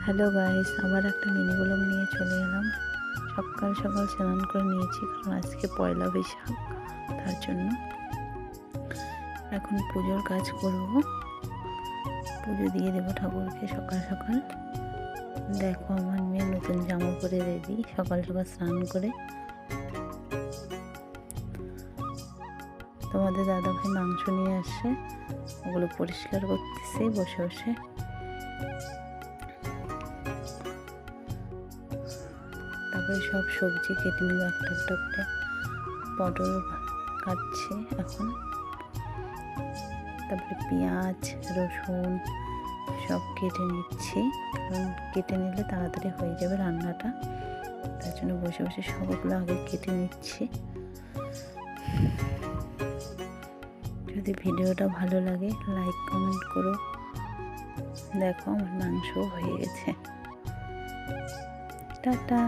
Hello guys, আবার একটা mini blog নিয়ে চলে এলাম। সকাল সকাল স্নান করে নিয়েছি, কারণ আজকে পয়লা বৈশাখ। তার জন্য এখন পুজোর কাজ করব, পুজো দিয়ে দেবো ঠাকুরকে সকাল সকাল। দেখো আমার মেয়ে নতুন জামা পরে রেডি, সকাল সকাল স্নান করে। তোমাদের দাদাভাই মাংস নিয়ে আসে, ওগুলো পরিষ্কার করতেছে বসে বসে। তারপরে সব সবজি কেটে নেবো একটা একটা করে। পটল কাটছে এখন, তারপরে পেঁয়াজ রসুন সব কেটে নিচ্ছি, কারণ কেটে নিলে তাড়াতাড়ি হয়ে যাবে রান্নাটা। তার জন্য বসে বসে সবগুলো আগে কেটে নিচ্ছি। যদি ভিডিওটা ভালো লাগে লাইক কমেন্ট করো। দেখো আমার মাংস হয়ে গেছে। টাটা।